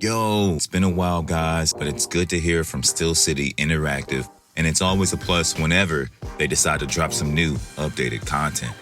Yo, it's been a while, guys, but it's good to hear from Steel City Interactive, and it's always a plus whenever they decide to drop some new, updated content.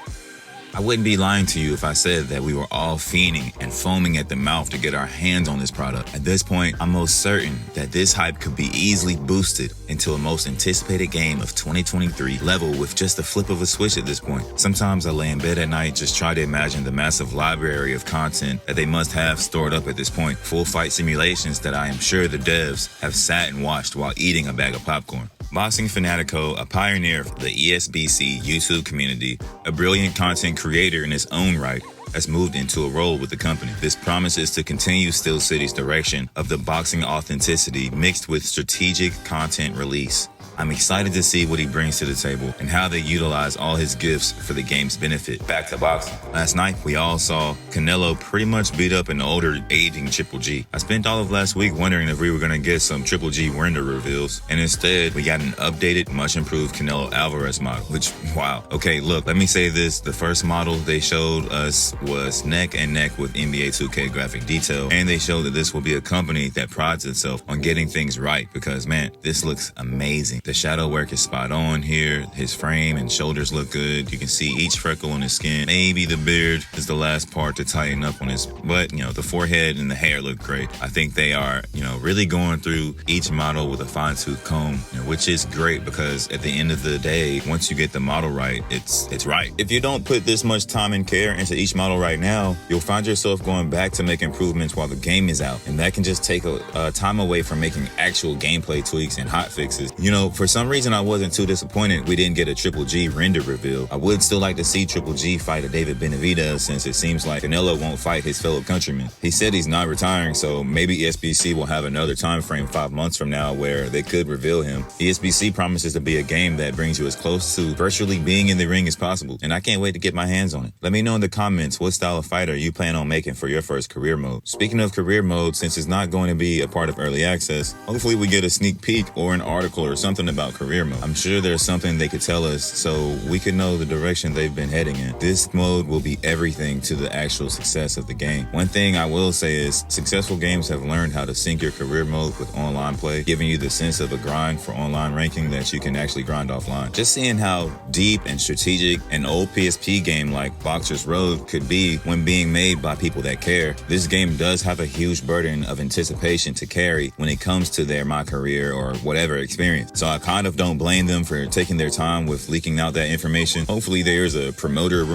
I wouldn't be lying to you if I said that we were all fiending and foaming at the mouth to get our hands on this product. At this point, I'm most certain that this hype could be easily boosted into a most anticipated game of 2023 level with just a flip of a switch at this point. Sometimes I lay in bed at night, just try to imagine the massive library of content that they must have stored up at this point. Full fight simulations that I am sure the devs have sat and watched while eating a bag of popcorn. Boxing Fanatico, a pioneer of the ESBC YouTube community, a brilliant content creator in his own right, has moved into a role with the company. This promises to continue Steel City's direction of the boxing authenticity mixed with strategic content release. I'm excited to see what he brings to the table and how they utilize all his gifts for the game's benefit. Back to boxing. Last night, we all saw Canelo pretty much beat up an older, aging Triple G. I spent all of last week wondering if we were going to get some Triple G render reveals, and instead, we got an updated, much improved Canelo Alvarez mod, which, wow. Okay, look, let me say this. The first model they showed us was neck and neck with NBA 2K graphic detail, and they showed that this will be a company that prides itself on getting things right because, man, this looks amazing. The shadow work is spot on here. His frame and shoulders look good. You can see each freckle on his skin. Maybe the beard is the last part to tighten up on his, but the forehead and the hair look great. I think they are, really going through each model with a fine-tooth comb, which is great because at the end of the day, once you get the model right, it's right. If you don't put this much time and care into each model right now, you'll find yourself going back to make improvements while the game is out, and that can just take a time away from making actual gameplay tweaks and hot fixes. For some reason, I wasn't too disappointed we didn't get a Triple G render reveal. I would still like to see Triple G fight a David Benavidez since it seems like Canelo won't fight his fellow countrymen. He said he's not retiring, so maybe ESBC will have another time frame 5 months from now where they could reveal him. ESBC promises to be a game that brings you as close to virtually being in the ring as possible, and I can't wait to get my hands on it. Let me know in the comments what style of fighter you plan on making for your first career mode. Speaking of career mode, since it's not going to be a part of early access, hopefully we get a sneak peek or an article or something about career mode. I'm sure there's something they could tell us so we could know the direction they've been heading in. This mode will be everything to the actual success of the game. One thing I will say is successful games have learned how to sync your career mode with online play, giving you the sense of a grind for online ranking that you can actually grind offline. Just seeing how deep and strategic an old PSP game like Boxer's Road could be when being made by people that care. This game does have a huge burden of anticipation to carry when it comes to their My Career or whatever experience. So I kind of don't blame them for taking their time with leaking out that information. Hopefully there's a promoter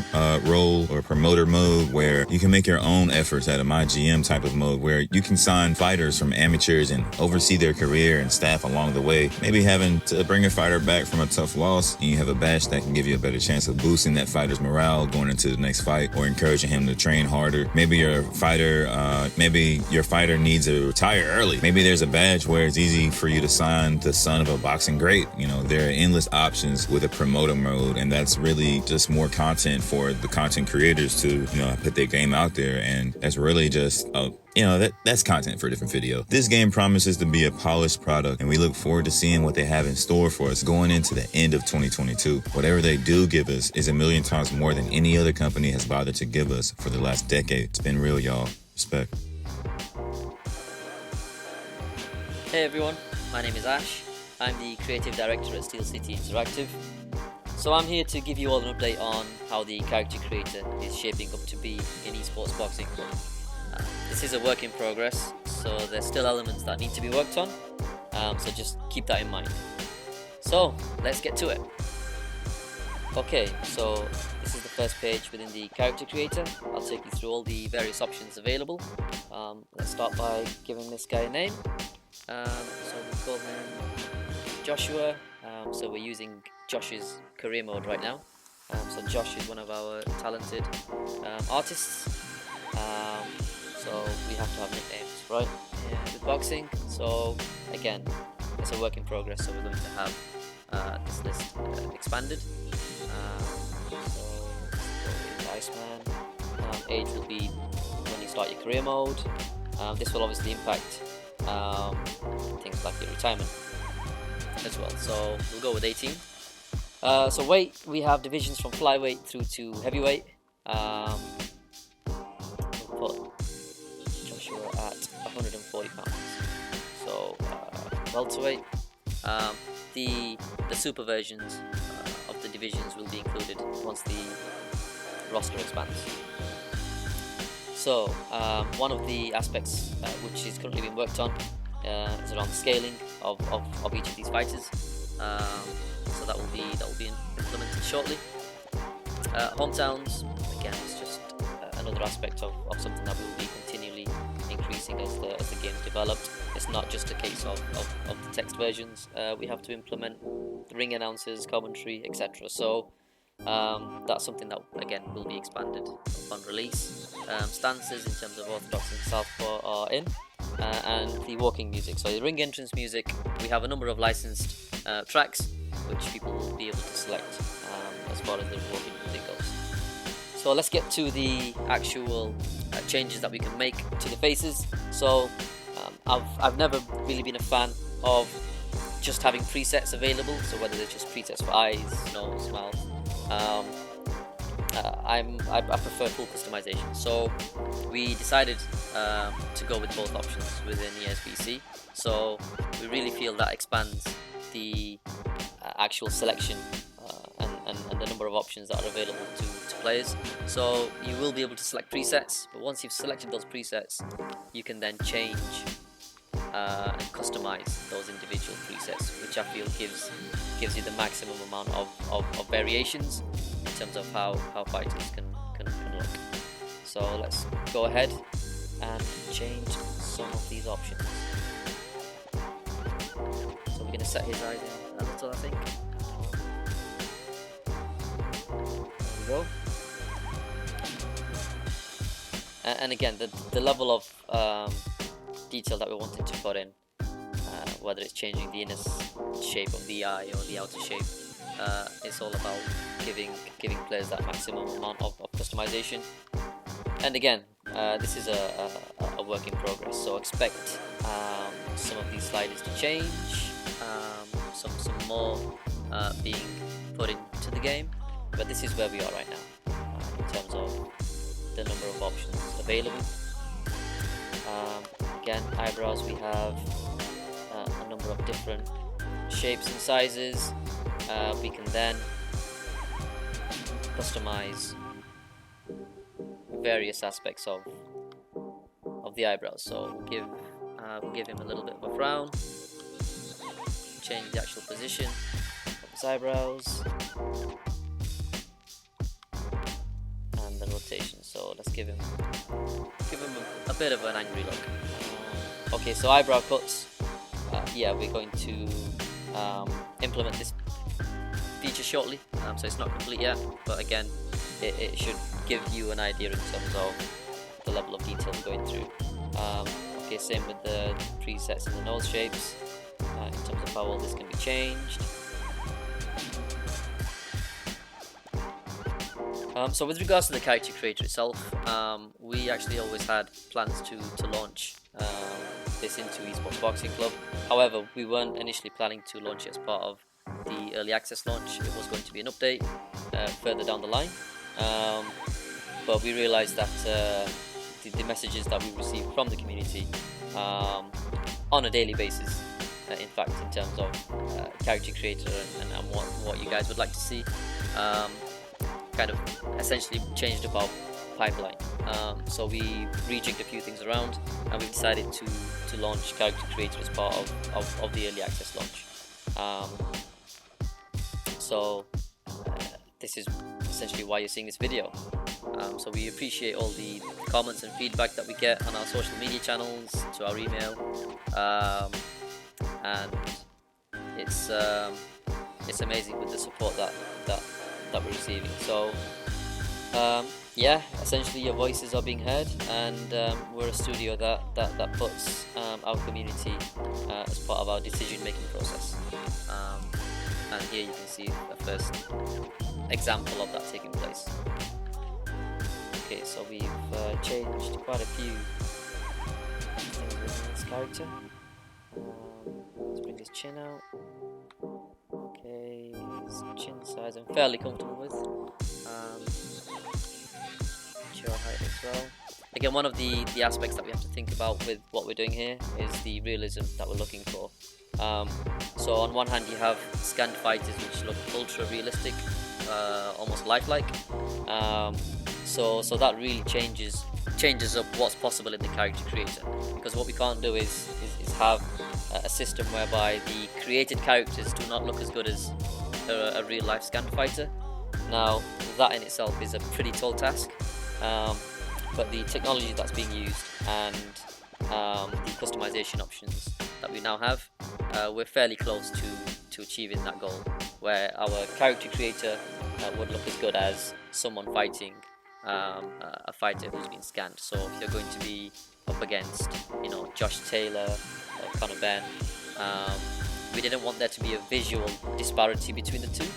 role or promoter mode where you can make your own efforts at a My GM type of mode where you can sign fighters from amateurs and oversee their career and staff along the way. Maybe having to bring a fighter back from a tough loss and you have a badge that can give you a better chance of boosting that fighter's morale going into the next fight or encouraging him to train harder. Maybe your fighter needs to retire early. Maybe there's a badge where it's easy for you to sign the son of a boxing great. There are endless options with a promoter mode, and that's really just more content for the content creators to, put their game out there, and that's really just that's content for a different video. This game promises to be a polished product, and we look forward to seeing what they have in store for us going into the end of 2022. Whatever they do give us is a million times more than any other company has bothered to give us for the last decade. It's been real, y'all. Respect. Hey everyone, my name is Ash. I'm the creative director at Steel City Interactive. So I'm here to give you all an update on how the character creator is shaping up to be in ESPORTS Boxing Club. This is a work in progress, so there's still elements that need to be worked on, so just keep that in mind. So let's get to it. Okay, so this is the first page within the character creator. I'll take you through all the various options available. Let's start by giving this guy a name. So we'll call him Joshua. So we're using Josh's career mode right now. So Josh is one of our talented artists. So we have to have nicknames, right? With boxing. So again, it's a work in progress. So we're going to have this list expanded. So Iceman. Age will be when you start your career mode. This will obviously impact things like your retirement as well. So we'll go with 18. So weight, we have divisions from flyweight through to heavyweight. We'll put Joshua at 140 pounds. So welterweight. The super versions of the divisions will be included once the roster expands. So one of the aspects which is currently being worked on is around the scaling of each of these fighters. So that will be implemented shortly. Hometowns, again, is just another aspect of something that we will be continually increasing as the game's developed. It's not just a case of the text versions. We have to implement the ring announcers, commentary, etc. So that's something that again will be expanded upon release. Stances in terms of orthodox and southpaw are in, and the walking music. So the ring entrance music, we have a number of licensed tracks which people will be able to select as far as the walking music goes. So let's get to the actual changes that we can make to the faces. So I've never really been a fan of just having presets available, so whether there's just presets for eyes, nose, mouth. I prefer full customization, so we decided to go with both options within ESBC. So we really feel that expands the actual selection and the number of options that are available to players. So you will be able to select presets, but once you've selected those presets, you can then change and customize those individual presets, which I feel gives you the maximum amount of variations in terms of how fighters can look. So let's go ahead and change some of these options. So we're going to set his eyes in a little, I think. There we go. And again, the level of detail that we're wanting to put in, whether it's changing the inner shape of the eye or the outer shape, it's all about giving players that maximum amount of customization. And again, this is a work in progress, so expect some of these sliders to change, some more being put into the game, but this is where we are right now in terms of the number of options available. Again, eyebrows, we have a number of different shapes and sizes. We can then customize various aspects of the eyebrows. So we'll give him a little bit of a frown, change the actual position of his eyebrows, and the rotation. So let's give him a bit of an angry look. Okay, so eyebrow cuts. Yeah, we're going to implement this feature shortly, so it's not complete yet, but again, it should give you an idea in terms of the level of detail we're going through. Okay, same with the presets and the nose shapes, in terms of how all this can be changed. So with regards to the character creator itself, we actually always had plans to launch this into Esports Boxing Club. However, we weren't initially planning to launch it as part of the early access launch. It was going to be an update further down the line, but we realized that the messages that we received from the community on a daily basis, in fact, in terms of character creator and what you guys would like to see, kind of essentially changed up our pipeline. So we rejigged a few things around, and we decided to launch character creator as part of the early access launch. So this is essentially why you're seeing this video. So we appreciate all the comments and feedback that we get on our social media channels, to our email, and it's amazing with the support that we're receiving. So yeah, essentially your voices are being heard, and we're a studio that puts our community as part of our decision making process. And here you can see the first example of that taking place. Okay, so we've changed quite a few things within this character. Let's bring his chin out. Okay, his chin size I'm fairly comfortable with. Jaw height as well. again, one of the aspects that we have to think about with what we're doing here is the realism that we're looking for. So on one hand, you have scanned fighters which look ultra realistic, almost lifelike. So that really changes up what's possible in the character creator, because what we can't do is have a system whereby the created characters do not look as good as a real life scanned fighter. Now that in itself is a pretty tall task, but the technology that's being used and the customization options that we now have, we're fairly close to achieving that goal, where our character creator would look as good as someone fighting a fighter who's been scanned. So if you're going to be up against, you know, Josh Taylor, Conor Ben, we didn't want there to be a visual disparity between the two.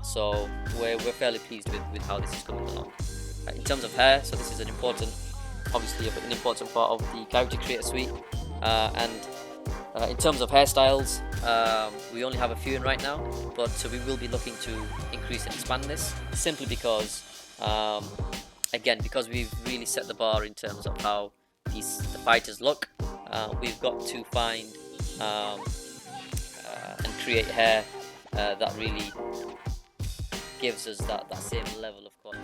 So we're fairly pleased with how this is coming along. In terms of hair, so this is obviously an important part of the character creator suite, and in terms of hairstyles, we only have a few in right now, but we will be looking to increase and expand this, simply because again, because we've really set the bar in terms of how the fighters look. We've got to find and create hair that really gives us that same level of quality.